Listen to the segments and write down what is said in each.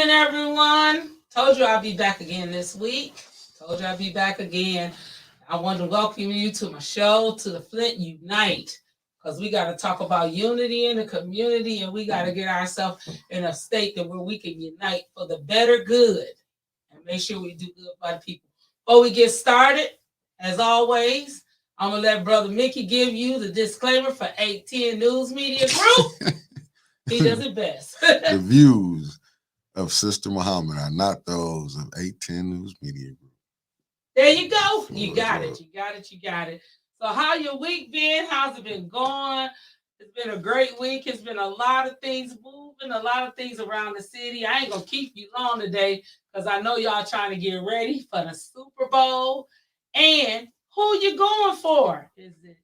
morning, everyone. Told you I'll be back again this week. Told you I'll be back again. I want to welcome you to my show, to the Flint Unite, because we got to talk about unity in the community, and we got to get ourselves in a state that where we can unite for the better good and make sure we do good by the people. Before we get started, as always, I'm going to let Brother Mickey give you the disclaimer for 810 News Media Group. He does it best. The views of Sister Muhammad are not those of 810 News Media Group. There you go. You got it. You got it. So how your week been? How's it been going? It's been a great week. It's been a lot of things moving, a lot of things around the city. I ain't going to keep you long today because I know y'all trying to get ready for the Super Bowl. And who you going for? Is it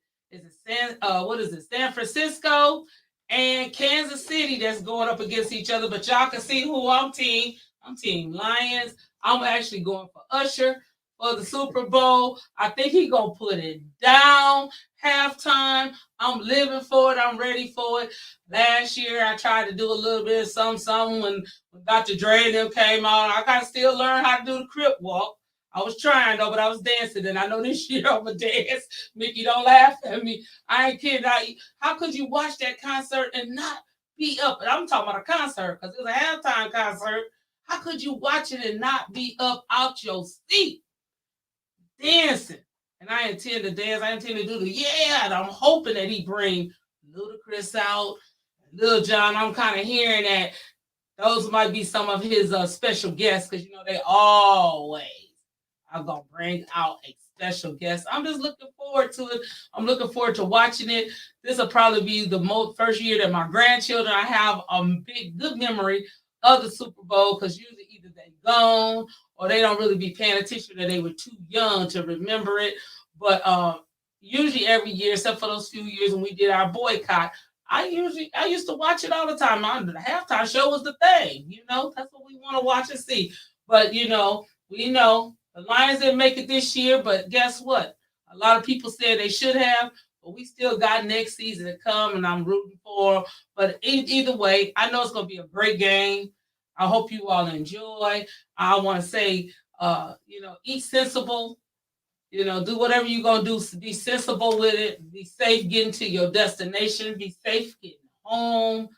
San Francisco and Kansas City that's going up against each other? But y'all can see who I'm team. I'm Team Lions. I'm actually going for Usher for the Super Bowl. I think he gonna put it down halftime. I'm living for it. I'm ready for it. Last year I tried to do a little bit of something when Dr. Dre and them came out. I gotta still learn how to do the crip walk. I was trying though, but I was dancing, and I know this year I'm gonna dance. Mickey, don't laugh at me. I ain't kidding. How could you watch that concert and not be up? And I'm talking about a concert because it was a halftime concert. How could you watch it and not be up out your seat dancing? And I intend to dance. I intend to do the and I'm hoping that he bring Ludacris out, Lil Jon. I'm kind of hearing that those might be some of his special guests because they always are gonna bring out a special guest. I'm just looking forward to it. I'm looking forward to watching it. This will probably be the first year that my grandchildren, I have a good memory of the Super Bowl because usually either they gone or they don't really be paying attention or they were too young to remember it. But usually every year, except for those few years when we did our boycott, I used to watch it all the time. The halftime show was the thing. That's what we want to watch and see. But we know the Lions didn't make it this year, but guess what? A lot of people said they should have, but we still got next season to come, and I'm rooting for them. But either way, I know it's going to be a great game. I hope you all enjoy. I want to say, eat sensible. Do whatever you're going to do. Be sensible with it. Be safe getting to your destination. Be safe getting home.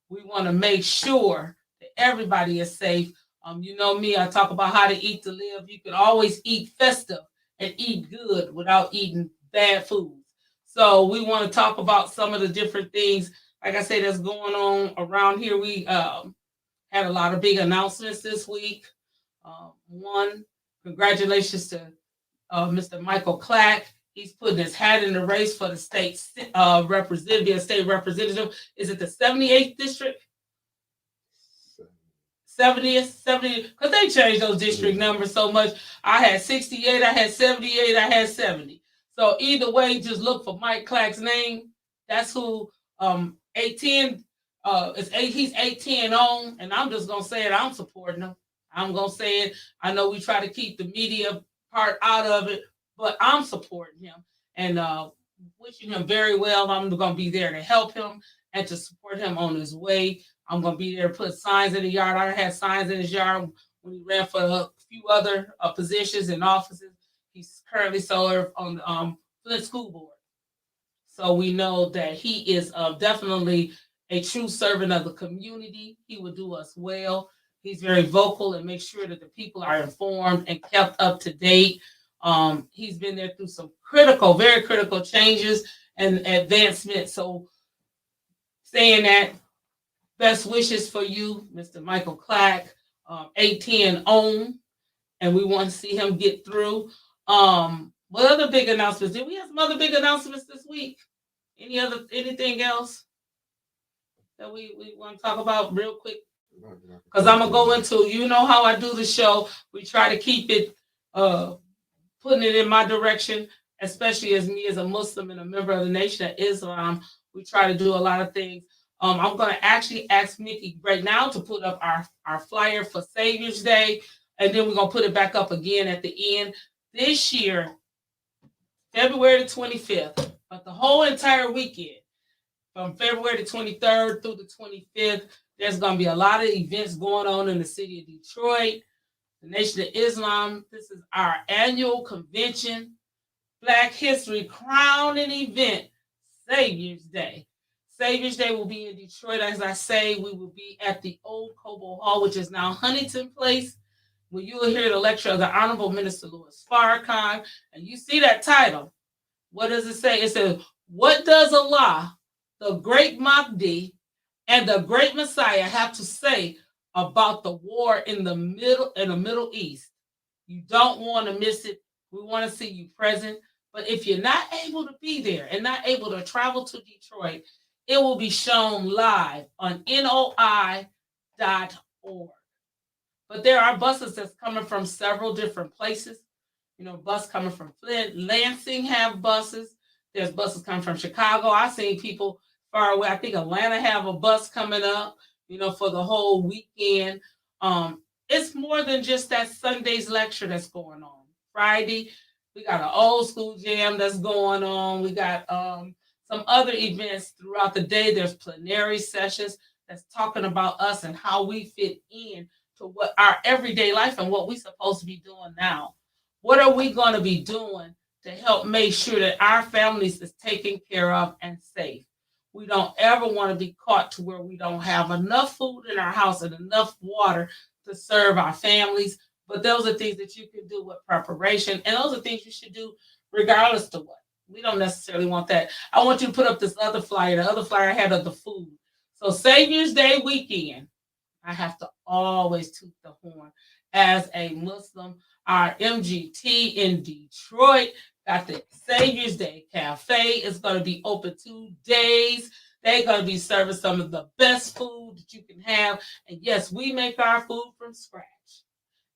We want to make sure that everybody is safe. You know me, I talk about how to eat to live. You can always eat festive and eat good without eating bad foods. So we want to talk about some of the different things, like I say, that's going on around here. We had a lot of big announcements this week. One, congratulations to Mr. Michael Clack. He's putting his hat in the race for the state representative. Is it the 78th district? 70, because they changed those district numbers so much. I had 68, I had 78, I had 70. So either way, just look for Mike Clack's name. That's who 810 he's 810 on, and I'm just gonna say it. I'm supporting him. I'm gonna say it. I know we try to keep the media part out of it, but I'm supporting him and wishing him very well. I'm gonna be there to help him and to support him on his way. I'm going to be there to put signs in the yard. I had signs in his yard when he ran for a few other positions and offices. He's currently served on the Flint School Board. So we know that he is definitely a true servant of the community. He will do us well. He's very vocal and makes sure that the people are informed and kept up to date. He's been there through some very critical changes and advancements. So saying that, best wishes for you, Mr. Michael Clack, 810 on, and we want to see him get through. What other big announcements? Did we have some other big announcements this week? Anything else that we want to talk about real quick? Because I'm going to go into, how I do the show. We try to keep it, putting it in my direction, especially as me as a Muslim and a member of the Nation of Islam. We try to do a lot of things. I'm going to actually ask Mickey right now to put up our flyer for Savior's Day, and then we're going to put it back up again at the end. This year, February the 25th, but the whole entire weekend, from February the 23rd through the 25th, There's going to be a lot of events going on in the city of Detroit, the Nation of Islam. This is our annual convention, Black History crowning event, Savior's Day. Savior's Day will be in Detroit. As I say, we will be at the old Cobo Hall, which is now Huntington Place, where you will hear the lecture of the Honorable Minister Louis Farrakhan. And you see that title. What does it say? It says, what does Allah, the great Mahdi, and the great Messiah have to say about the war in the Middle East? You don't want to miss it. We want to see you present. But if you're not able to be there and not able to travel to Detroit, it will be shown live on NOI.org. But there are buses that's coming from several different places. Bus coming from Flint, Lansing have buses. There's buses coming from Chicago. I've seen people far away. I think Atlanta have a bus coming up, for the whole weekend. It's more than just that Sunday's lecture that's going on. Friday, we got an old school jam that's going on. We got some other events throughout the day. There's plenary sessions that's talking about us and how we fit in to what our everyday life and what we're supposed to be doing now. What are we going to be doing to help make sure that our families is taken care of and safe? We don't ever want to be caught to where we don't have enough food in our house and enough water to serve our families. But those are things that you can do with preparation. And those are things you should do regardless of what. We don't necessarily want that. I want you to put up this other flyer. The other flyer I had of the food. So Savior's Day weekend, I have to always toot the horn as a Muslim. Our MGT in Detroit got the Savior's Day Cafe. It's going to be open 2 days. They're going to be serving some of the best food that you can have. And yes, we make our food from scratch.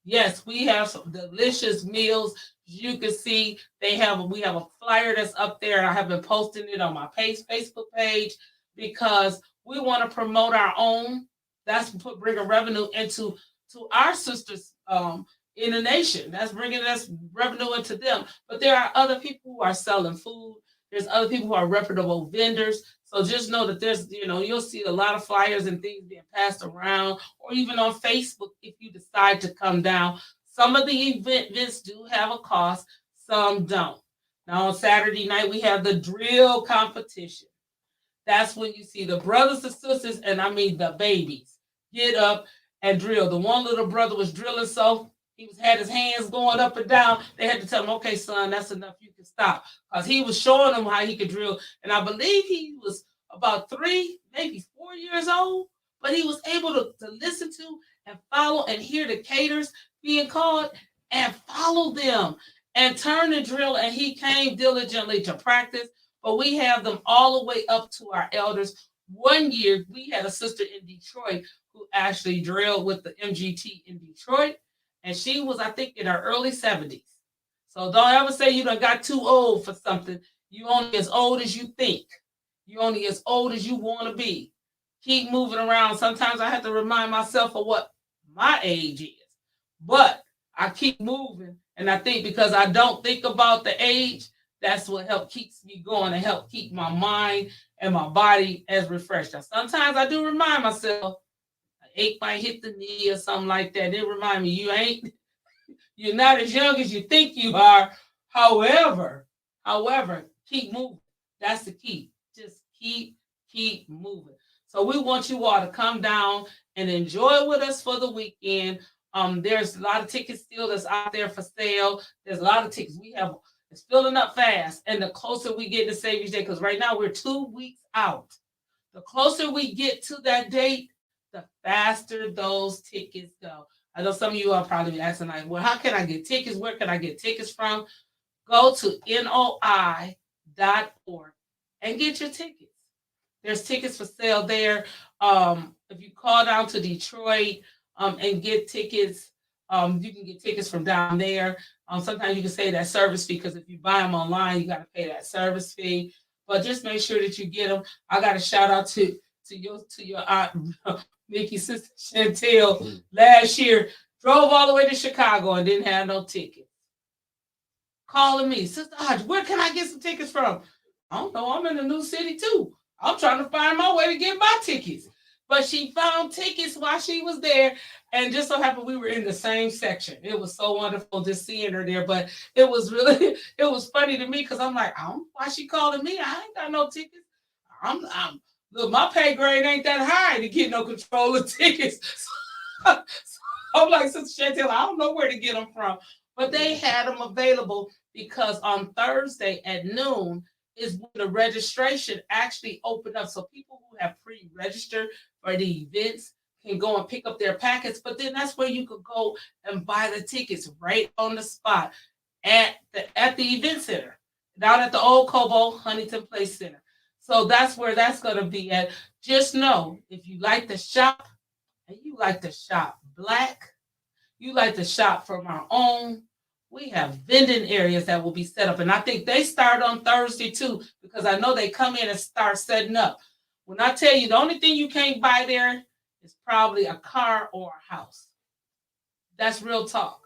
Yes, we have some delicious meals. You can see we have a flyer that's up there. I have been posting it on my Facebook page because we want to promote our own. That's bringing revenue into our sisters in the nation. That's bringing us revenue into them. But there are other people who are selling food. There's other people who are reputable vendors. So just know that there's, you'll see a lot of flyers and things being passed around, or even on Facebook if you decide to come down. Some of the events do have a cost, some don't. Now on Saturday night, we have the drill competition. That's when you see the brothers and sisters, and I mean the babies, get up and drill. The one little brother was drilling, so had his hands going up and down. They had to tell him, okay, son, that's enough. You can stop. Because he was showing them how he could drill. And I believe he was about 3, maybe 4 years old. But he was able to listen to and follow and hear the cadres being called and follow them and turn and drill. And he came diligently to practice. But we have them all the way up to our elders. One year, we had a sister in Detroit who actually drilled with the MGT in Detroit. And she was, I think, in her early 70s. So don't ever say you done got too old for something. You only as old as you think. You only as old as you want to be. Keep moving around. Sometimes I have to remind myself of what my age is. But I keep moving. And I think because I don't think about the age, that's what keeps me going and help keep my mind and my body as refreshed. Now, sometimes I do remind myself, ache might hit the knee or something like that. It remind me you're not as young as you think you are. However, keep moving. That's the key. Just keep moving. So we want you all to come down and enjoy with us for the weekend. There's a lot of tickets still that's out there for sale. There's a lot of tickets. It's filling up fast. And the closer we get to Savior's Day, because right now we're 2 weeks out. The closer we get to that date, the faster those tickets go. I know some of you are probably asking, like, well, how can I get tickets? Where can I get tickets from? Go to NOI.org and get your tickets. There's tickets for sale there. If you call down to Detroit and get tickets, you can get tickets from down there. Sometimes you can say that service fee, because if you buy them online, you got to pay that service fee. But just make sure that you get them. I got a shout out to your aunt, Mickey's sister Chantel. Last year, drove all the way to Chicago and didn't have no ticket. Calling me, Sister Audrey, where can I get some tickets from? I don't know. I'm in a new city too. I'm trying to find my way to get my tickets. But she found tickets while she was there, and just so happened we were in the same section. It was so wonderful just seeing her there. But it was really, it was funny to me because I'm like, I don't know why she calling me. I ain't got no tickets. I'm look, my pay grade ain't that high to get no control of tickets. So I'm like, Sister Chantel, I don't know where to get them from. But they had them available because on Thursday at noon is when the registration actually opened up. So people who have pre-registered for the events can go and pick up their packets. But then that's where you could go and buy the tickets right on the spot at the event center, down at the old Cobo Huntington Place Center. So that's where that's gonna be at. Just know if you like to shop and you like to shop black, you like to shop from our own, we have vending areas that will be set up. And I think they start on Thursday too, because I know they come in and start setting up. When I tell you the only thing you can't buy there is probably a car or a house. That's real talk.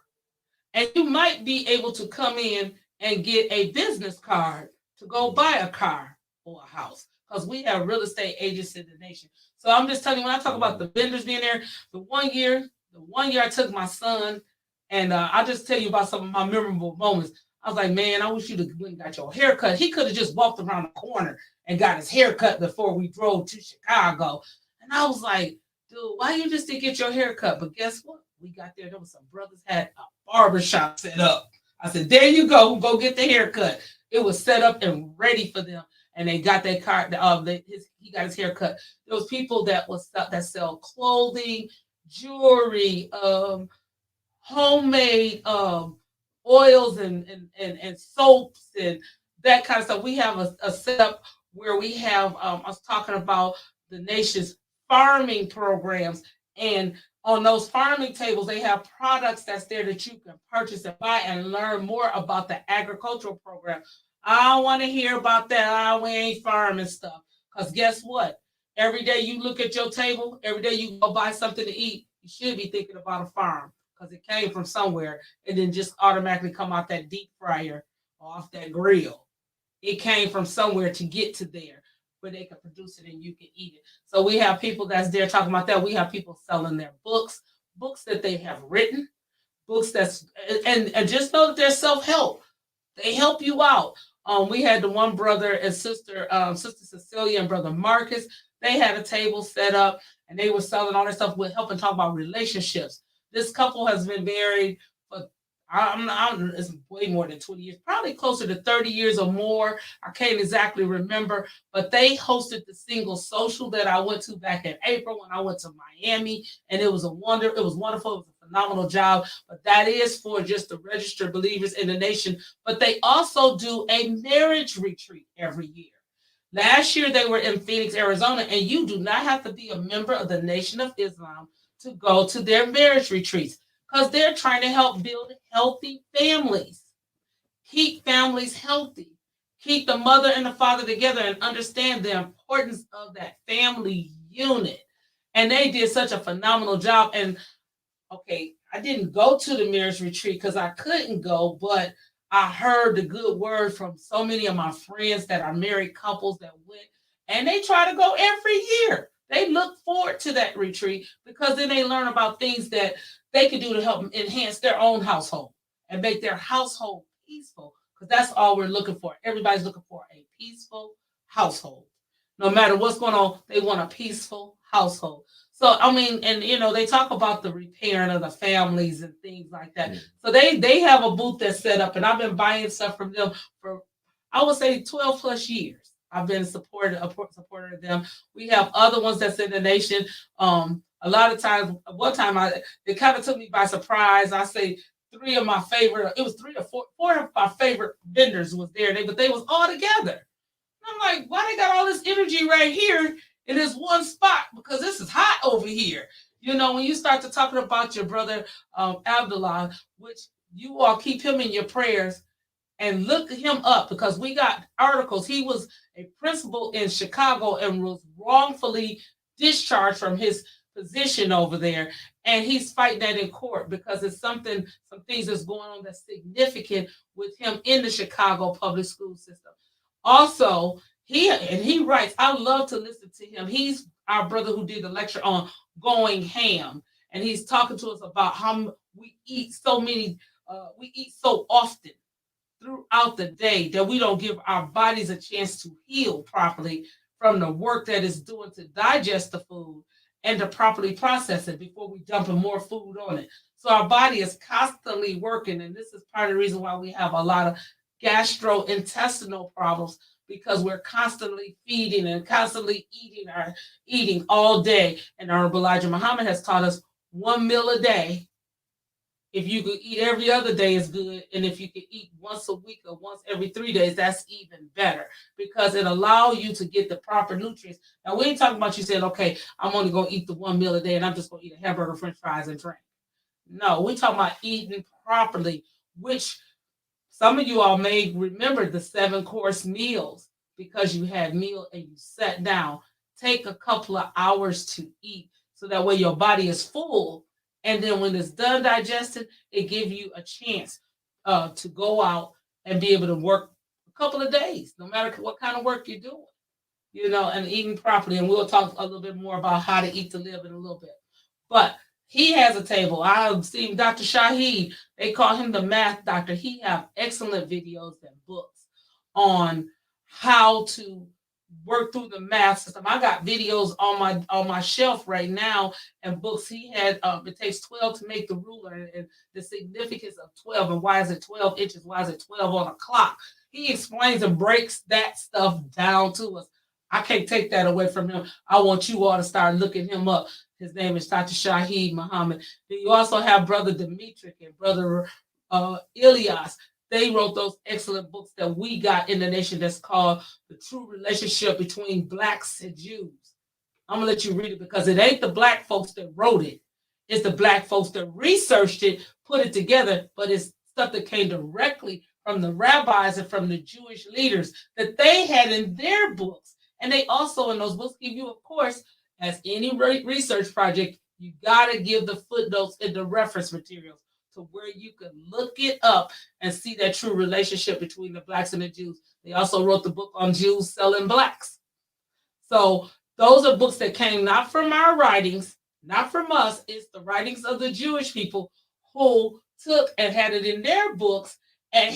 And you might be able to come in and get a business card to go buy a car or a house because we have real estate agents in the nation. So I'm just telling you, when I talk about the vendors being there, the one year I took my son, and I'll just tell you about some of my memorable moments. I was like, man, I wish you'd have went and got your hair cut. He could have just walked around the corner and got his hair cut before we drove to Chicago. And I was like, dude, why you just didn't get your hair cut? But guess what? We got there was some brothers had a barbershop set up. I said, there you go get the haircut. It was set up and ready for them. And they got that card. He got his hair cut. There was people that sell clothing, jewelry, homemade oils and soaps and that kind of stuff. We have a setup where we have us talking about the nation's farming programs, and on those farming tables they have products that's there that you can purchase and buy and learn more about the agricultural program. I don't want to hear about that. We ain't farming stuff. Because guess what? Every day you look at your table, every day you go buy something to eat, you should be thinking about a farm because it came from somewhere and then just automatically come out that deep fryer or off that grill. It came from somewhere to get to there where they can produce it and you can eat it. So we have people that's there talking about that. We have people selling their books that they have written, books that's and just know that they're self-help. They help you out. We had the one brother and sister, Sister Cecilia and brother Marcus. They had a table set up and they were selling all that stuff with helping talk about relationships. This couple has been married for it's way more than 20 years, probably closer to 30 years or more. I can't exactly remember, but they hosted the single social that I went to back in April when I went to Miami, and it was it was wonderful. It was a phenomenal job. But that is for just the registered believers in the nation. But they also do a marriage retreat every year. Last year they were in Phoenix, Arizona, and you do not have to be a member of the Nation of Islam to go to their marriage retreats because they're trying to help build healthy families, keep families healthy, keep the mother and the father together, and understand the importance of that family unit. And they did such a phenomenal job. And okay, I didn't go to the marriage retreat because I couldn't go, but I heard the good word from so many of my friends that are married couples that went, and they try to go every year. They look forward to that retreat because then they learn about things that they can do to help enhance their own household and make their household peaceful. Because that's all we're looking for. Everybody's looking for a peaceful household. No matter what's going on, they want a peaceful household. So I mean, and they talk about the repairing of the families and things like that. Yeah. So they have a booth that's set up, and I've been buying stuff from them for I would say 12 plus years. I've been a supporter of them. We have other ones that's in the nation. A lot of times, one time it kind of took me by surprise. I say three of my favorite. It was three or four of my favorite vendors was there. But they was all together. I'm like, why they got all this energy right here in this one spot? Because this is hot over here. When you start to talking about your brother Abdullah, which you all keep him in your prayers and look him up because we got articles. He was a principal in Chicago and was wrongfully discharged from his position over there. And he's fighting that in court because it's some things that's going on that's significant with him in the Chicago public school system. Also, he writes, I love to listen to him. He's our brother who did the lecture on going ham, and he's talking to us about how we eat so many, we eat so often throughout the day that we don't give our bodies a chance to heal properly from the work that it's doing to digest the food and to properly process it before we dumping more food on it. So our body is constantly working, and this is part of the reason why we have a lot of gastrointestinal problems because we're constantly feeding and constantly eating all day. And Honorable Elijah Muhammad has taught us one meal a day. If you could eat every other day is good, and if you could eat once a week or once every 3 days, that's even better because it allows you to get the proper nutrients. Now we ain't talking about you saying, okay, I'm only gonna eat the one meal a day and I'm just gonna eat a hamburger, French fries, and drink. No, we talking about eating properly, which some of you all may remember the 7-course meals because you had meal and you sat down. Take a couple of hours to eat so that way your body is full. And then when it's done digesting, it gives you a chance to go out and be able to work a couple of days, no matter what kind of work you're doing, and eating properly. And we'll talk a little bit more about how to eat to live in a little bit. But he has a table. I've seen Dr. Shaheed. They call him the math doctor. He have excellent videos and books on how to work through the math system. I got videos on my shelf right now and books he had. It takes 12 to make the ruler and the significance of 12 and why is it 12 inches? Why is it 12 on a clock? He explains and breaks that stuff down to us. I can't take that away from him. I want you all to start looking him up. His name is Dr. Shaheed Muhammad. Then you also have Brother Dimitri and Brother Ilyas. They wrote those excellent books that we got in the nation that's called The True Relationship Between Blacks and Jews. I'm going to let you read it because it ain't the black folks that wrote it. It's the black folks that researched it, put it together, but it's stuff that came directly from the rabbis and from the Jewish leaders that they had in their books. And they also in those books give you, of course, as any research project, you got to give the footnotes and the reference materials to where you can look it up and see that true relationship between the blacks and the Jews. They also wrote the book on Jews selling blacks. So those are books that came not from our writings, not from us. It's the writings of the Jewish people who took and had it in their books, and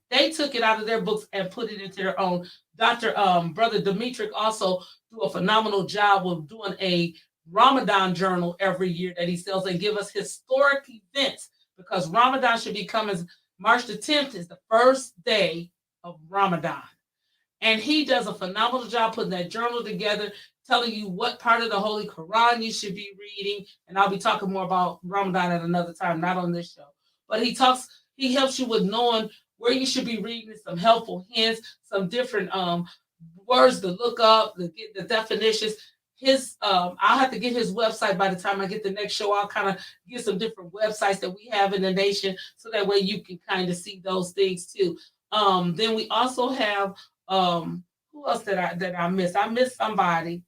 they took it out of their books and put it into their own. Brother Dimitri also do a phenomenal job of doing a Ramadan journal every year that he sells and give us historic events because Ramadan should be coming. March the 10th is the first day of Ramadan. And he does a phenomenal job putting that journal together, telling you what part of the Holy Quran you should be reading. And I'll be talking more about Ramadan at another time, not on this show. But he helps you with knowing where you should be reading, some helpful hints, some different words to look up, to get the definitions. I'll have to get his website by the time I get the next show. I'll kind of get some different websites that we have in the nation so that way you can kind of see those things too. Then we also have who else that I missed? I missed somebody.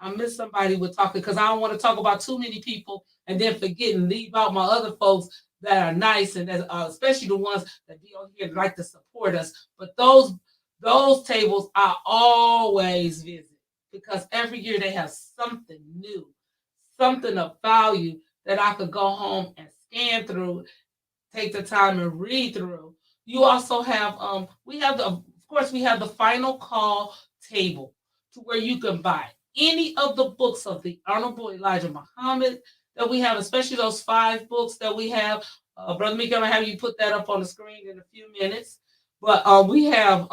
With talking because I don't want to talk about too many people and then forget and leave out my other folks that are nice and that, especially the ones that be on here and like to support us. But those tables I always visit because every year they have something new, something of value that I could go home and scan through, take the time and read through. You also have we have the final call table to where you can buy any of the books of the Honorable Elijah Muhammad that we have, especially those 5 books that we have. Brother Mika, I'm gonna have you put that up on the screen in a few minutes. But we have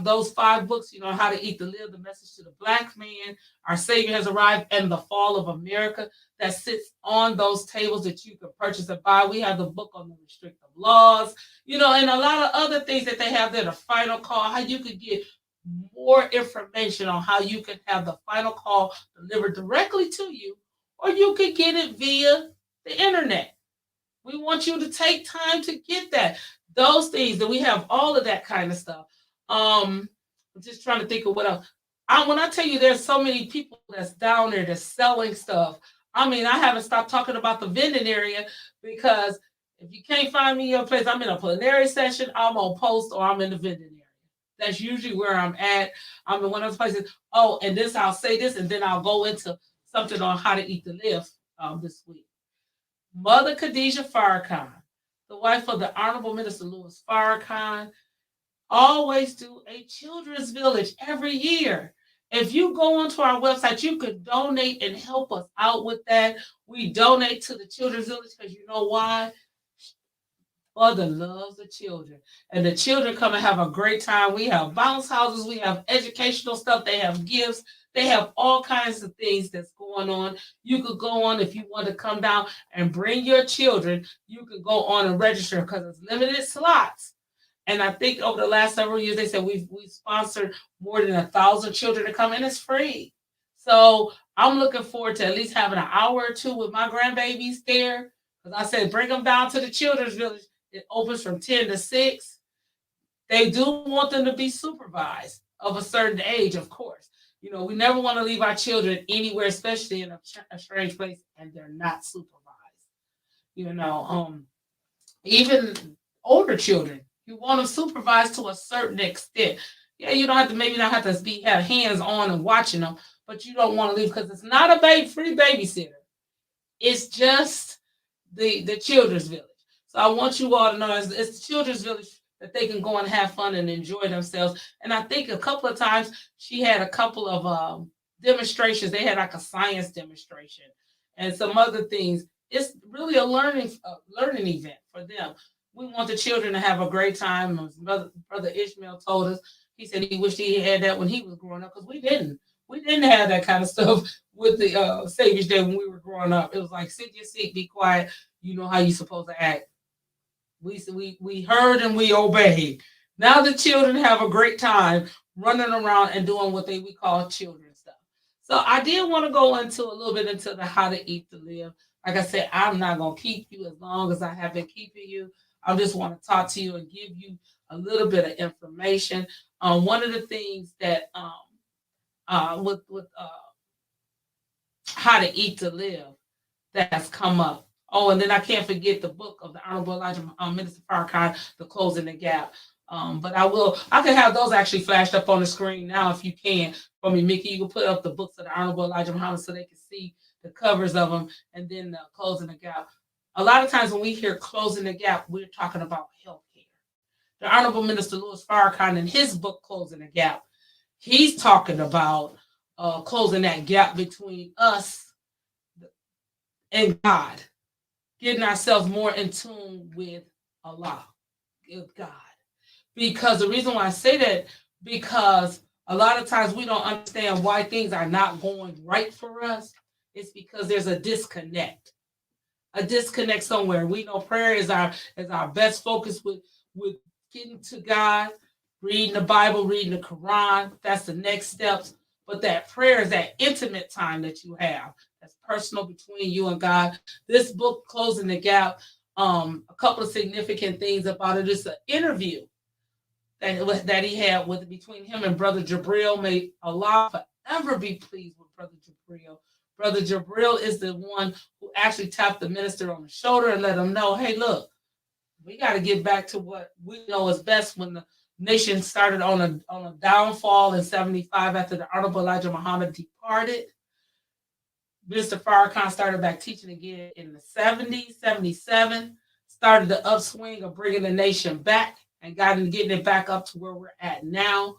those 5 books, How to Eat to Live, The Message to the Black Man, Our Savior Has Arrived, and The Fall of America that sits on those tables that you can purchase and buy. We have the book on the restrictive laws, and a lot of other things that they have there, the final call, how you could get more information on how you can have the final call delivered directly to you, or you could get it via the internet. We want you to take time to get that. Those things that we have, all of that kind of stuff. I'm just trying to think of what else. When I tell you there's so many people that's down there that's selling stuff, I haven't stopped talking about the vending area because if you can't find me in your place, I'm in a plenary session, I'm on post, or I'm in the vending area. That's usually where I'm at. I'm in one of those places. Oh, and this I'll say this, and then I'll go into something on how to eat the live this week. Mother Khadijah Farrakhan, the wife of the Honorable Minister Louis Farrakhan, always do a children's village every year. If you go onto our website, you could donate and help us out with that. We donate to the children's village because you know why? Mother loves the children. And the children come and have a great time. We have bounce houses, we have educational stuff, they have gifts, they have all kinds of things that's going on. You could go on if you want to come down and bring your children. You could go on and register because it's limited slots. And I think over the last several years, they said we sponsored more than 1,000 children to come, and it's free. So I'm looking forward to at least having an hour or two with my grandbabies there. Because I said, bring them down to the children's village. It opens from 10 to 6. They do want them to be supervised of a certain age, of course. You know, we never want to leave our children anywhere, especially in a strange place, and they're not supervised. You know, even older children, you want them supervised to a certain extent. Yeah, you don't have to maybe not have to have hands on and watching them, but you don't want to leave because it's not a free babysitter. It's just the children's village. So I want you all to know it's the children's village that they can go and have fun and enjoy themselves. And I think a couple of times she had a couple of demonstrations. They had like a science demonstration and some other things. It's really a learning event for them. We want the children to have a great time. Brother Ishmael told us, he said he wished he had that when he was growing up because we didn't. We didn't have that kind of stuff with the Savior's Day when we were growing up. It was like, sit your seat, be quiet. You know how you're supposed to act. We heard and we obeyed. Now the children have a great time running around and doing what we call children stuff. So I did want to go into a little bit into the how to eat to live. Like I said, I'm not going to keep you as long as I have been keeping you. I just want to talk to you and give you a little bit of information. One of the things that with how to eat to live that has come up. Oh, and then I can't forget the book of the Honorable Elijah Minister Farrakhan, The Closing the Gap. But I can have those actually flashed up on the screen now if you can. For me, Mickey, you can put up the books of the Honorable Elijah Muhammad so they can see the covers of them and then the Closing the Gap. A lot of times when we hear Closing the Gap, we're talking about healthcare. The Honorable Minister Louis Farrakhan in his book, Closing the Gap, he's talking about closing that gap between us and God, getting ourselves more in tune with Allah, with God. Because the reason why I say that, because a lot of times we don't understand why things are not going right for us. It's because there's a disconnect somewhere. We know prayer is our best focus with getting to God, reading the Bible, reading the Quran. That's the next steps. But that prayer is that intimate time that you have. That's personal between you and God. This book, Closing the Gap, a couple of significant things about it. It's an interview that he had between him and Brother Jabril. May Allah forever be pleased with Brother Jabril. Brother Jabril is the one who actually tapped the minister on the shoulder and let him know, hey, look, we got to get back to what we know is best. When the nation started on a downfall in 75 after the Honorable Elijah Muhammad departed, Mr. Farrakhan started back teaching again in the 70s, 77, started the upswing of bringing the nation back and getting it back up to where we're at now.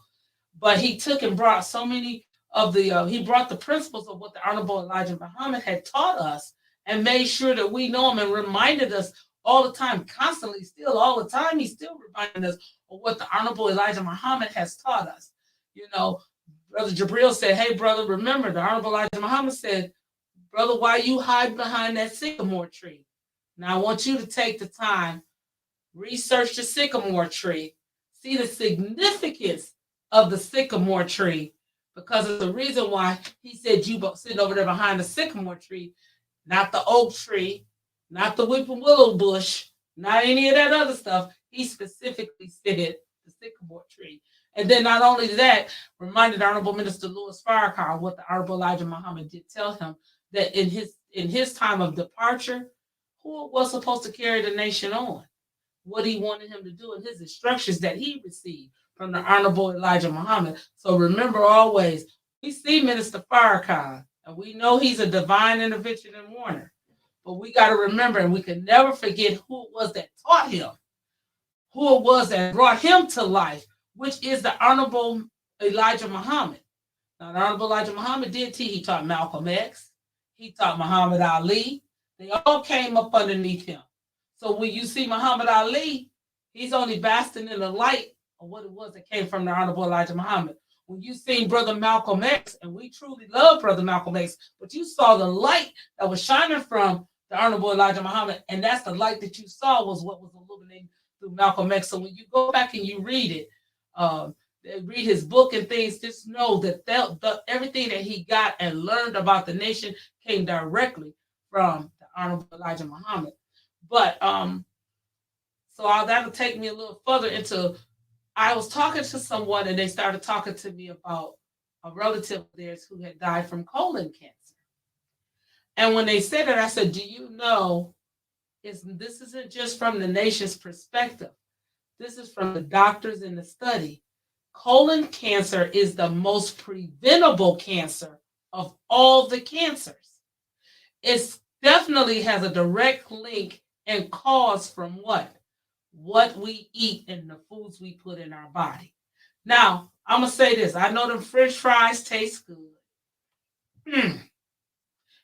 But he took and brought so many of he brought the principles of what the Honorable Elijah Muhammad had taught us and made sure that we know him and reminded us all the time, constantly, still all the time, he's still reminding us of what the Honorable Elijah Muhammad has taught us. You know, Brother Jabril said, hey, brother, remember, the Honorable Elijah Muhammad said, brother, why you hide behind that sycamore tree? Now, I want you to take the time, research the sycamore tree, see the significance of the sycamore tree, because of the reason why he said you sit over there behind the sycamore tree, not the oak tree, not the whipping willow bush, not any of that other stuff. He specifically said the sycamore tree. And then not only that, reminded Honorable Minister Louis Farrakhan what the Honorable Elijah Muhammad did tell him, that in his time of departure, who was supposed to carry the nation on, what he wanted him to do, and his instructions that he received from the Honorable Elijah Muhammad. So remember always, we see Minister Farrakhan, and we know he's a divine intervention and warner. But we got to remember, and we can never forget who it was that taught him, who it was that brought him to life, which is the Honorable Elijah Muhammad. Now, the Honorable Elijah Muhammad did teach. He taught Malcolm X. He taught Muhammad Ali. They all came up underneath him. So when you see Muhammad Ali, he's only basking in the light of what it was that came from the Honorable Elijah Muhammad. When you seen Brother Malcolm X, and we truly love Brother Malcolm X, but you saw the light that was shining from the Honorable Elijah Muhammad, and that's the light that you saw was what was illuminating through Malcolm X. So when you go back and you read it, read his book and things, just know that everything that he got and learned about the nation came directly from the Honorable Elijah Muhammad. But that'll take me a little further into, I was talking to someone and they started talking to me about a relative of theirs who had died from colon cancer. And when they said that, I said, do you know, this isn't just from the nation's perspective. This is from the doctors in the study. Colon cancer is the most preventable cancer of all the cancers. It definitely has a direct link and cause from what we eat and the foods we put in our body. Now, I'm going to say this. I know them French fries taste good.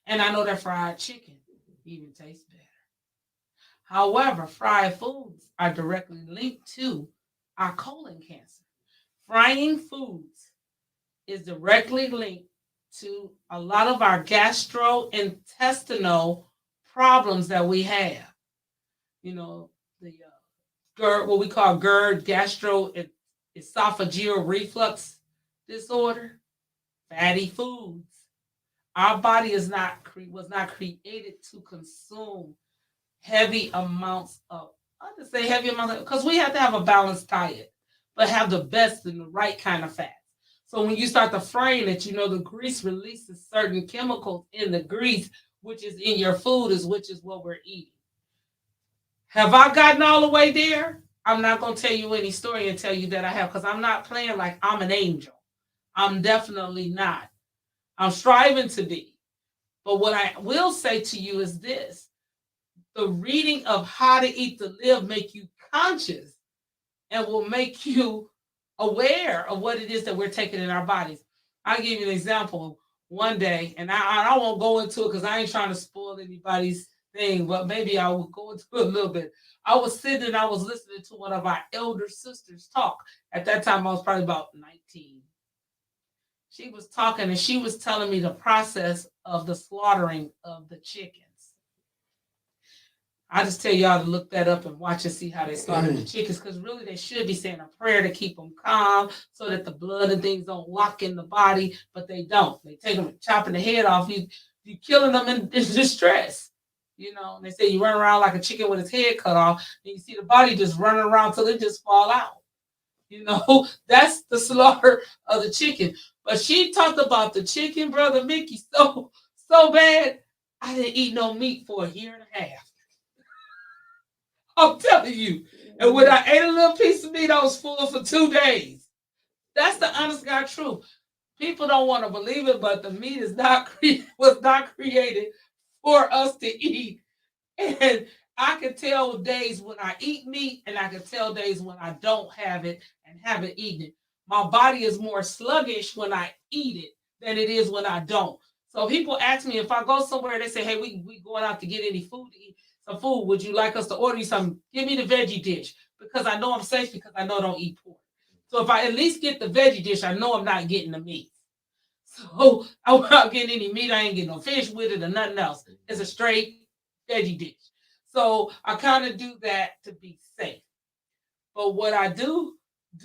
And I know that fried chicken even tastes better. However, fried foods are directly linked to our colon cancer. Frying foods is directly linked to a lot of our gastrointestinal problems that we have. You know, the GERD, what we call GERD, gastroesophageal reflux disorder, fatty foods. Our body was not created to consume heavy amounts of, because we have to have a balanced diet, but have the best and the right kind of fats. So when you start to frying it, the grease releases certain chemicals in the grease, which is in your food, which is what we're eating. Have I gotten all the way there? I'm not going to tell you any story and tell you that I have, because I'm not playing like I'm an angel. I'm definitely not. I'm striving to be. But what I will say to you is this. The reading of How to Eat to Live make you conscious and will make you aware of what it is that we're taking in our bodies. I'll give you an example. One day, and I won't go into it because I ain't trying to spoil anybody's thing, but maybe I will go into it a little bit. I was sitting and I was listening to one of our elder sisters talk. At that time, I was probably about 19. She was talking and she was telling me the process of the slaughtering of the chickens. I just tell y'all to look that up and watch and see how they slaughter the chickens, because really they should be saying a prayer to keep them calm so that the blood and things don't lock in the body, but they don't. They take them and chopping the head off. You killing them in distress. And they say you run around like a chicken with its head cut off, and you see the body just running around till it just fall out. That's the slaughter of the chicken. But she talked about the chicken, Brother Mickey, so bad, I didn't eat no meat for a year and a half. I'm telling you. And when I ate a little piece of meat, I was full for 2 days. That's the honest God truth. People don't want to believe it, but the meat was not created for us to eat. And I can tell days when I eat meat, and I can tell days when I don't have it and haven't eaten it. My body is more sluggish when I eat it than it is when I don't. So people ask me, if I go somewhere, they say, hey, we going out to get any food to eat. Some food, would you like us to order you something? Give me the veggie dish, because I know I'm safe, because I know I don't eat pork. So if I at least get the veggie dish, I know I'm not getting the meat. So I'm not getting any meat. I ain't getting no fish with it or nothing else. It's a straight veggie dish. So I kind of do that to be safe. But what I do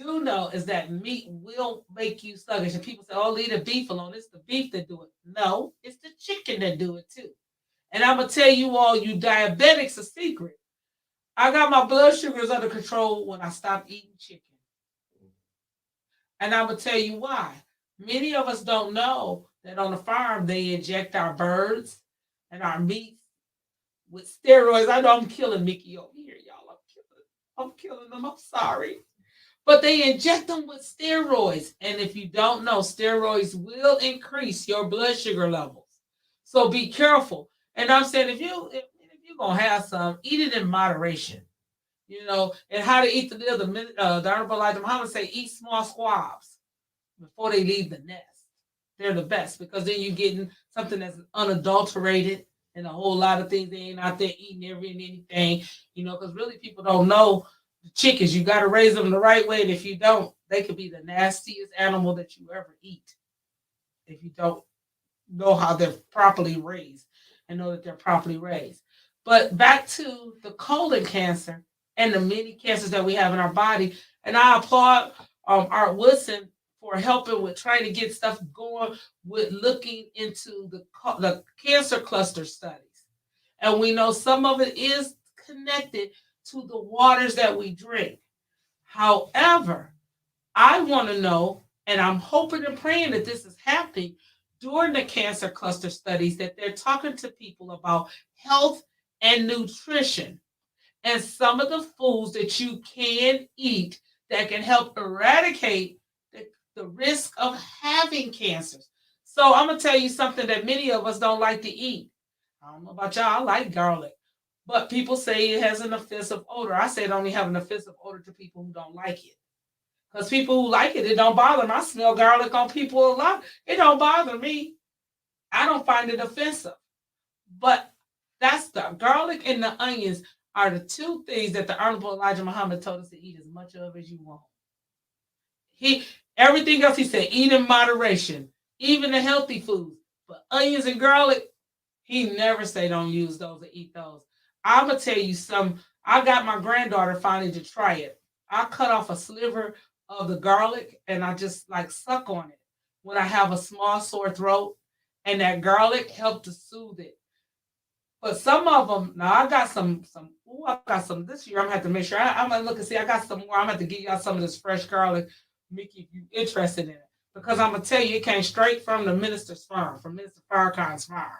know is that meat will make you sluggish. And people say, oh, leave the beef alone. It's the beef that do it. No, it's the chicken that do it too. And I'm going to tell you all, you diabetics, a secret. I got my blood sugars under control when I stopped eating chicken. And I'm going to tell you why. Many of us don't know that on the farm, they inject our birds and our meat with steroids. I know I'm killing Mickey over here, y'all. I'm killing them. I'm sorry. but they inject them with steroids. And if you don't know, steroids will increase your blood sugar levels. So be careful. And I'm saying if you're gonna have some, eat it in moderation. And how to eat the meal. The Honorable Elijah Muhammad say eat small squabs before they leave the nest. They're the best because then you're getting something that's unadulterated and a whole lot of things. They ain't out there eating every and anything, because really people don't know the chickens. You got to raise them the right way. And if you don't, they could be the nastiest animal that you ever eat if you don't know how they're properly raised and know that they're properly raised. But back to the colon cancer and the many cancers that we have in our body. And I applaud Art Woodson for helping with trying to get stuff going with looking into the cancer cluster studies. And we know some of it is connected to the waters that we drink. However, I want to know, and I'm hoping and praying that this is happening during the cancer cluster studies, that they're talking to people about health and nutrition and some of the foods that you can eat that can help eradicate the risk of having cancers. So I'm going to tell you something that many of us don't like to eat. I don't know about y'all, I like garlic, but people say it has an offensive odor. I say it only have an offensive odor to people who don't like it. Because people who like it, it don't bother them. I smell garlic on people a lot. It don't bother me. I don't find it offensive. But that's the garlic and the onions are the two things that the Honorable Elijah Muhammad told us to eat as much of as you want. He Everything else he said, eat in moderation, even the healthy foods. But onions and garlic, he never say don't use those or eat those. I'm gonna tell you some. I got my granddaughter finally to try it. I cut off a sliver of the garlic and I just like suck on it when I have a small sore throat, and that garlic helped to soothe it. But some of them, now I got some. Ooh, I got some this year. I'm gonna have to make sure. I'm gonna look and see. I got some more. I'm gonna have to give y'all some of this fresh garlic, Mickey, if you interested in it, because I'm gonna tell you, it came straight from the minister's farm, from Minister Farrakhan's farm.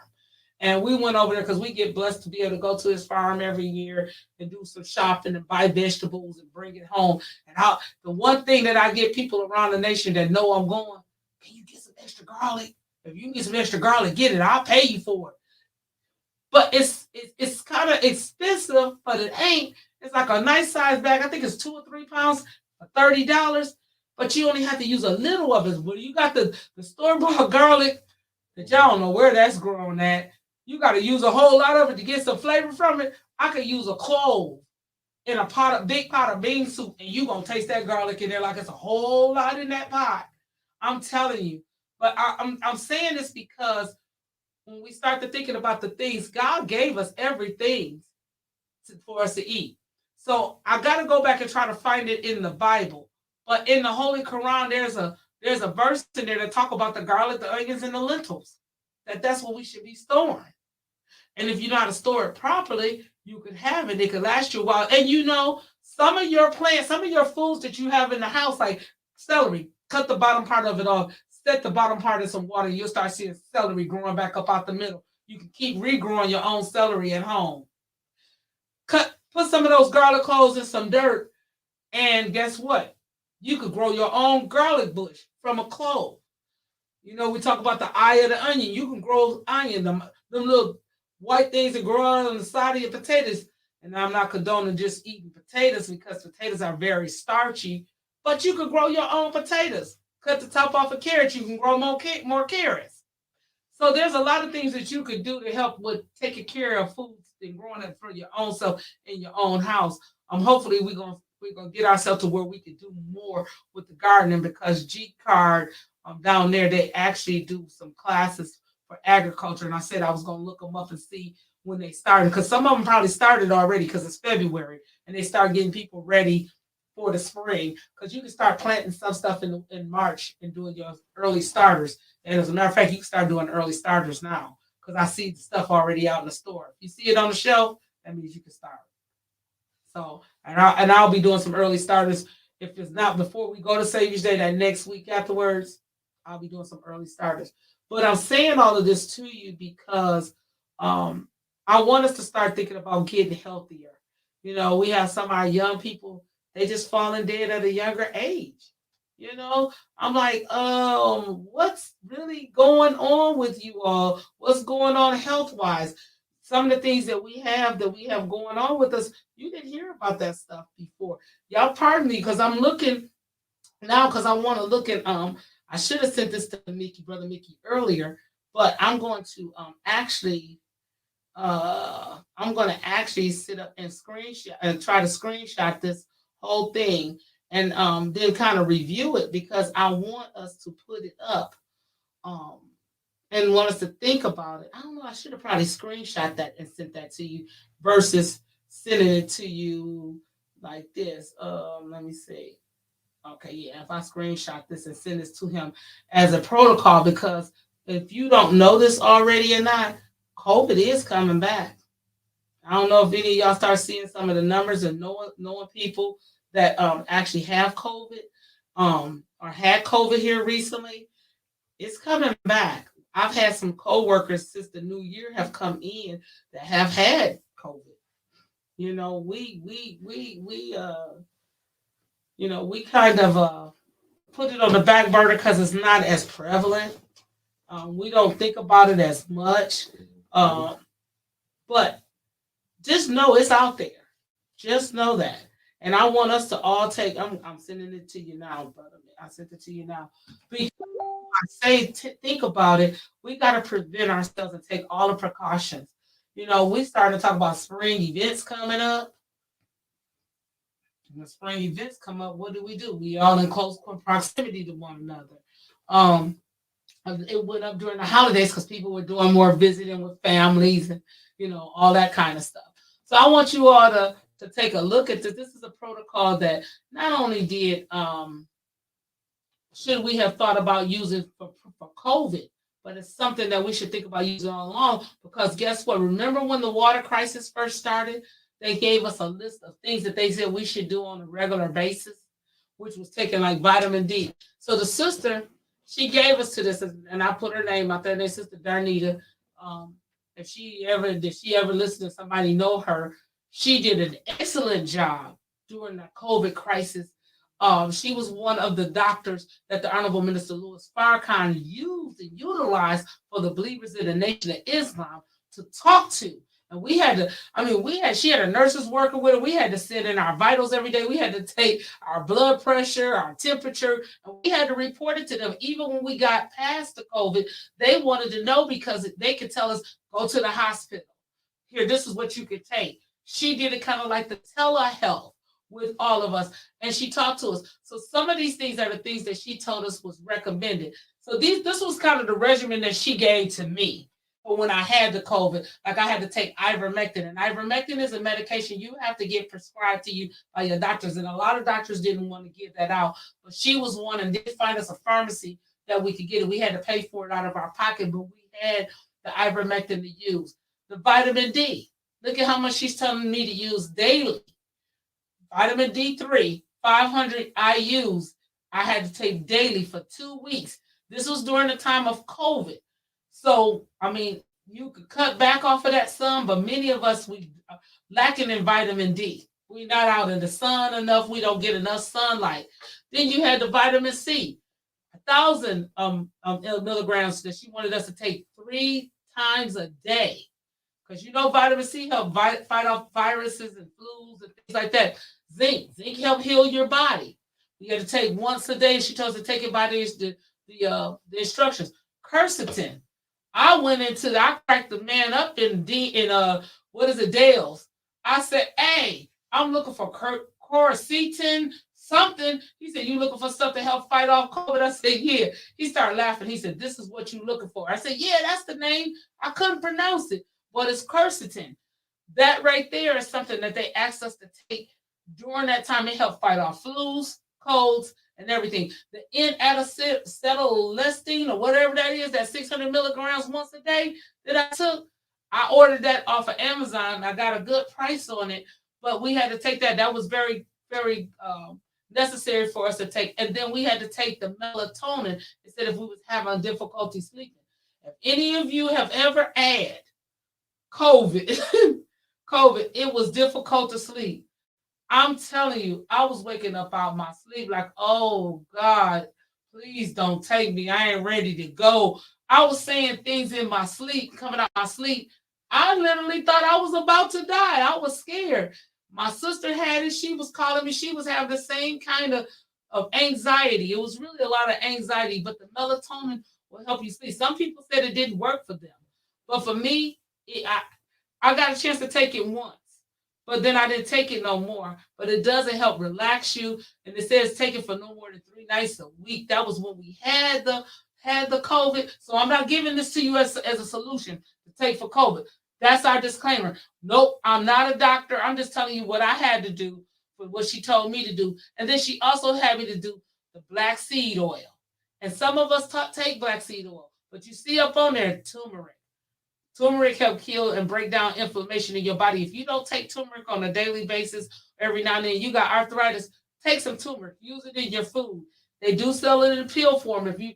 And we went over there because we get blessed to be able to go to his farm every year and do some shopping and buy vegetables and bring it home. And the one thing that I get people around the nation that know I'm going, can you get some extra garlic? If you can get some extra garlic, get it. I'll pay you for it. But it's kind of expensive, but it ain't. It's like a nice size bag. I think it's 2 or 3 pounds for $30. But you only have to use a little of it. But you got the store-bought garlic that y'all don't know where that's grown at. You got to use a whole lot of it to get some flavor from it. I could use a clove in a big pot of bean soup, and you gonna taste that garlic in there like it's a whole lot in that pot. I'm telling you. But I'm saying this because when we start to thinking about the things, God gave us everything for us to eat. So I got to go back and try to find it in the Bible. But in the Holy Quran, there's a verse in there that talk about the garlic, the onions, and the lentils. That's what we should be storing. And if you know how to store it properly, you could have it. It could last you a while. And some of your plants, some of your foods that you have in the house, like celery, cut the bottom part of it off, set the bottom part in some water, you'll start seeing celery growing back up out the middle. You can keep regrowing your own celery at home. Put some of those garlic cloves in some dirt, and guess what? You could grow your own garlic bush from a clove. We talk about the eye of the onion. You can grow onion, them little white things that grow on the side of your potatoes. And I'm not condoning just eating potatoes because potatoes are very starchy, but you could grow your own potatoes. Cut the top off a carrot, you can grow more carrots. So there's a lot of things that you could do to help with taking care of food and growing it for your own self in your own house. Hopefully we're gonna get ourselves to where we can do more with the gardening, because G Card down there, they actually do some classes for agriculture. And I said I was gonna look them up and see when they started, because some of them probably started already because it's February and they start getting people ready for the spring, because you can start planting some stuff in March and doing your early starters. And as a matter of fact, you can start doing early starters now, because I see the stuff already out in the store. If you see it on the shelf, that means you can start. So, and I'll be doing some early starters. If it's not before we go to Savior's Day, that next week afterwards, I'll be doing some early starters. But I'm saying all of this to you because I want us to start thinking about getting healthier. We have some of our young people, They just falling dead at a younger age. You know, I'm like, what's really going on with you all? What's going on health wise? Some of the things that we have going on with us, you didn't hear about that stuff before. Y'all pardon me because I'm looking now because I want to look at I should have sent this to Mickey, brother Mickey, earlier, but I'm going to actually sit up and screenshot and try to screenshot this whole thing and then kind of review it because I want us to put it up um and want us to think about it. I don't know. I should have probably screenshot that and sent that to you versus sending it to you like this. Let me see. Okay, yeah. If I screenshot this and send this to him as a protocol, because if you don't know this already or not, COVID is coming back. I don't know if any of y'all start seeing some of the numbers and knowing people that actually have COVID or had COVID here recently. It's coming back. I've had some coworkers since the new year have come in that have had COVID. You know, we kind of put it on the back burner because it's not as prevalent. We don't think about it as much. Um, but just know it's out there. Just know that. And I want us to all take, I'm sending it to you now, brother. I sent it to you now. Because I say, think about it. We got to prevent ourselves and take all the precautions. You know, we started to talk about spring events coming up. When spring events come up, what do? We all in close proximity to one another. Um, it went up during the holidays because people were doing more visiting with families and all that kind of stuff. So I want you all to take a look at this. This is a protocol that not only did should we have thought about using for COVID, but it's something that we should think about using all along because guess what? Remember when the water crisis first started? They gave us a list of things that they said we should do on a regular basis, which was taking like vitamin D. So the sister, she gave us to this, and I put her name out there. Their sister Darnita. If she ever listen to somebody know her, she did an excellent job during the COVID crisis. She was one of the doctors that the Honorable Minister Louis Farrakhan used and utilized for the believers in the Nation of Islam to talk to. And she had a nurses working with her. We had to send in our vitals every day. We had to take our blood pressure, our temperature, and we had to report it to them. Even when we got past the COVID, they wanted to know because they could tell us, go to the hospital. Here, this is what you could take. She did it kind of like the telehealth with all of us. And she talked to us. So some of these things are the things that she told us was recommended. So this was kind of the regimen that she gave to me. But when I had the COVID, like I had to take ivermectin. And ivermectin is a medication you have to get prescribed to you by your doctors. And a lot of doctors didn't want to give that out. But she was one and did find us a pharmacy that we could get it. We had to pay for it out of our pocket, but we had the ivermectin to use. The vitamin D. Look at how much she's telling me to use daily. Vitamin D3, 500 IUs. I had to take daily for 2 weeks. This was during the time of COVID. So, you could cut back off of that sun, but many of us, we lacking in vitamin D. We're not out in the sun enough. We don't get enough sunlight. Then you had the vitamin C, 1,000 milligrams that she wanted us to take 3 times a day. Because vitamin C help fight off viruses and flus and things like that. Zinc help heal your body. You got to take once a day. She tells us to take it by the instructions. Quercetin. I cracked the man up in Dale's. I said, hey, I'm looking for quercetin, something. He said, you looking for stuff to help fight off COVID? I said, yeah. He started laughing. He said, this is what you looking for. I said, yeah, that's the name. I couldn't pronounce it, but it's quercetin. That right there is something that they asked us to take during that time. It helped fight off flus, colds, and everything. The N-acetylcysteine or whatever that is, that 600 milligrams once a day that I took, I ordered that off of Amazon. I got a good price on it, but we had to take that. That was very, very necessary for us to take. And then we had to take the melatonin instead if we was having difficulty sleeping. If any of you have ever had COVID, it was difficult to sleep. I'm telling you, I was waking up out my sleep like, oh God, please don't take me. I ain't ready to go. I was saying things in my sleep, coming out my sleep. I literally thought I was about to die. I was scared. My sister had it. She was calling me. She was having the same kind of anxiety. It was really a lot of anxiety, but the melatonin will help you sleep. Some people said it didn't work for them. But for me, I got a chance to take it once, but then I didn't take it no more. But it doesn't help relax you, and it says take it for no more than 3 nights a week. That was when we had the COVID. So I'm not giving this to you as a solution to take for COVID. That's our disclaimer. Nope, I'm not a doctor. I'm just telling you what I had to do for what she told me to do. And then she also had me to do the black seed oil. And some of us take black seed oil, but you see up on there turmeric. Turmeric help kill and break down inflammation in your body. If you don't take turmeric on a daily basis, every now and then you got arthritis, take some turmeric. Use it in your food. They do sell it in pill form. If you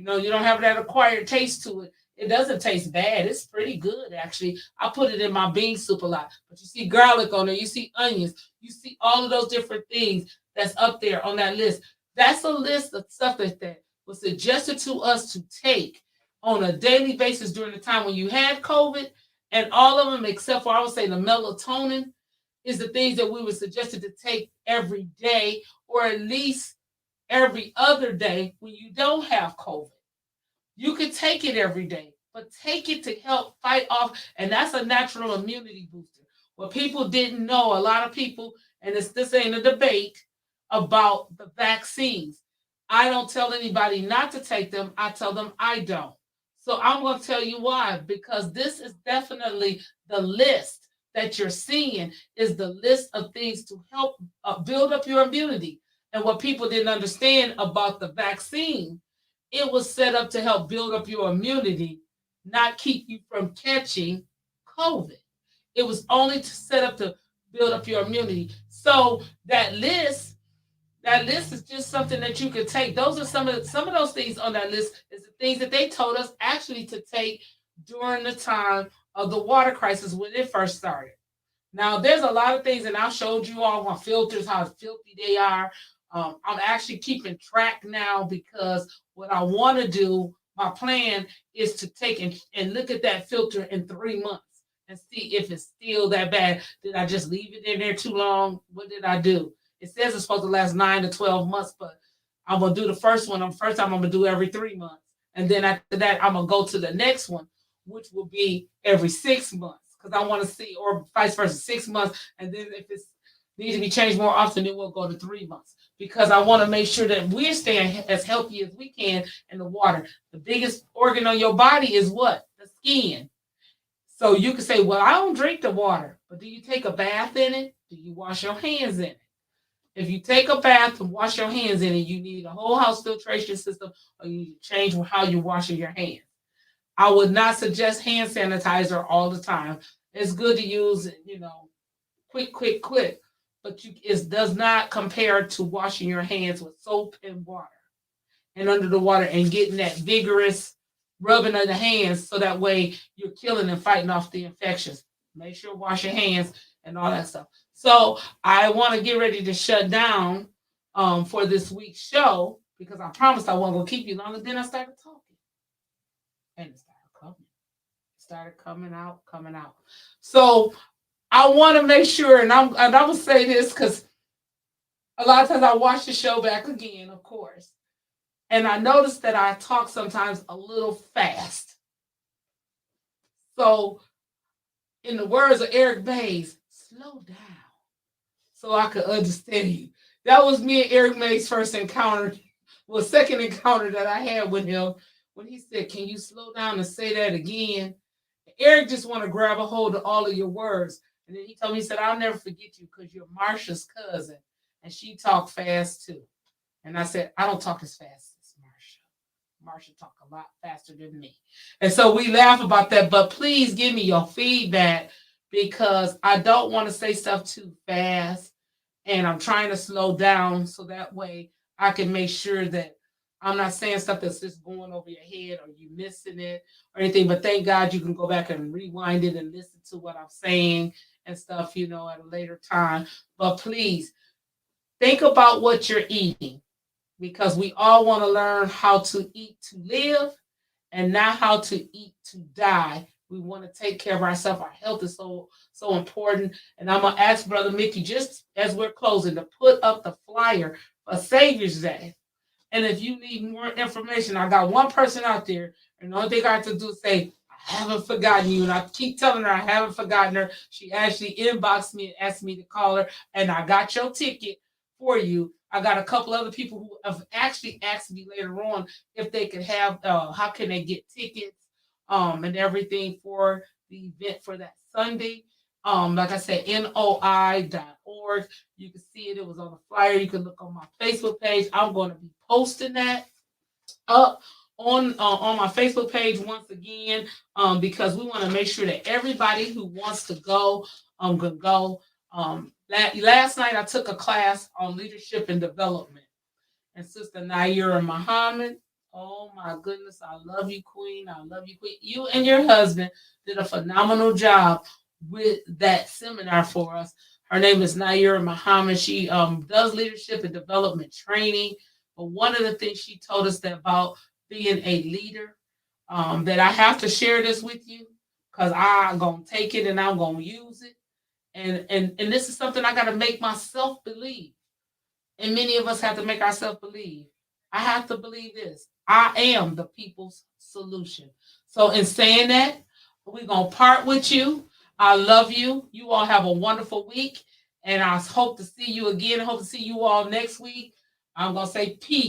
know you don't have that acquired taste to it, it doesn't taste bad. It's pretty good actually. I put it in my bean soup a lot. But you see garlic on there, you see onions, you see all of those different things that's up there on that list. That's a list of stuff that was suggested to us to take on a daily basis during the time when you had COVID, and all of them, except for I would say the melatonin, is the things that we were suggested to take every day, or at least every other day when you don't have COVID. You could take it every day, but take it to help fight off, and that's a natural immunity booster. What people didn't know, a lot of people, and this ain't a debate about the vaccines. I don't tell anybody not to take them. I tell them I don't. So I'm going to tell you why, because this is definitely the list that you're seeing is the list of things to help build up your immunity. And what people didn't understand about the vaccine, it was set up to help build up your immunity, not keep you from catching COVID. It was only set up to build up your immunity. So that list is just something that you could take. Those are some of those things on that list is the things that they told us actually to take during the time of the water crisis when it first started. Now there's a lot of things, and I showed you all my filters, how filthy they are. I'm actually keeping track now because what I want to do, my plan is to take and look at that filter in 3 months and see if it's still that bad. Did I just leave it in there too long? What did I do? It says it's supposed to last 9 to 12 months, but I'm gonna do the first one. The first time I'm gonna do every 3 months, and then after that, I'm gonna go to the next one, which will be every 6 months, because I want to see, or vice versa, 6 months, and then if it's needs to be changed more often, then we'll go to 3 months, because I want to make sure that we're staying as healthy as we can in the water. The biggest organ on your body is what? The skin. So you can say, well, I don't drink the water, but do you take a bath in it? Do you wash your hands in it? If you take a bath and wash your hands in it, you need a whole house filtration system, or you need to change how you're washing your hands. I would not suggest hand sanitizer all the time. It's good to use, quick, but it does not compare to washing your hands with soap and water and under the water and getting that vigorous rubbing of the hands, so that way you're killing and fighting off the infections. Make sure wash your hands and all that stuff. So I want to get ready to shut down for this week's show, because I promised I wasn't gonna keep you longer. Then I started talking, and it started coming. It started coming out. So I want to make sure, and I will say this because a lot of times I watch the show back again, of course, and I noticed that I talk sometimes a little fast. So, in the words of Eric Mays, slow down so I could understand you. That was me and Eric Mays' first encounter, well, second encounter that I had with him, when he said, "Can you slow down and say that again?" Eric just want to grab a hold of all of your words. And then he told me, he said, "I'll never forget you because you're Marsha's cousin, and she talked fast too." And I said, "I don't talk as fast as Marsha. Marsha talk a lot faster than me." And so we laugh about that. But please give me your feedback, because I don't want to say stuff too fast. And I'm trying to slow down so that way I can make sure that I'm not saying stuff that's just going over your head or you missing it or anything. But thank God you can go back and rewind it and listen to what I'm saying and stuff, at a later time. But please think about what you're eating because we all want to learn how to eat to live and not how to eat to die. We want to take care of ourselves. Our health is so important. And I'm gonna ask Brother Mickey just as we're closing to put up the flyer for Savior's Day. And if you need more information, I got one person out there, and the only thing I have to do is say, I haven't forgotten you. And I keep telling her I haven't forgotten her. She actually inboxed me and asked me to call her, and I got your ticket for you. I got a couple other people who have actually asked me later on if they could have how can they get tickets and everything for the event for that Sunday. Like I said, noi.org. You can see it. It was on the flyer. You can look on my Facebook page. I'm going to be posting that up on my Facebook page once again because we want to make sure that everybody who wants to go can go. Last night I took a class on leadership and development, and Sister Naira Muhammad. Oh my goodness, I love you, Queen. I love you, Queen. You and your husband did a phenomenal job with that seminar for us. Her name is Naira Muhammad. She does leadership and development training. But one of the things she told us that about being a leader, that I have to share this with you because I'm gonna take it and I'm gonna use it. And this is something I gotta make myself believe. And many of us have to make ourselves believe. I have to believe this. I am the people's solution. So in saying that, we're gonna part with you. I love you. You all have a wonderful week. And I hope to see you again. I hope to see you all next week. I'm gonna say peace.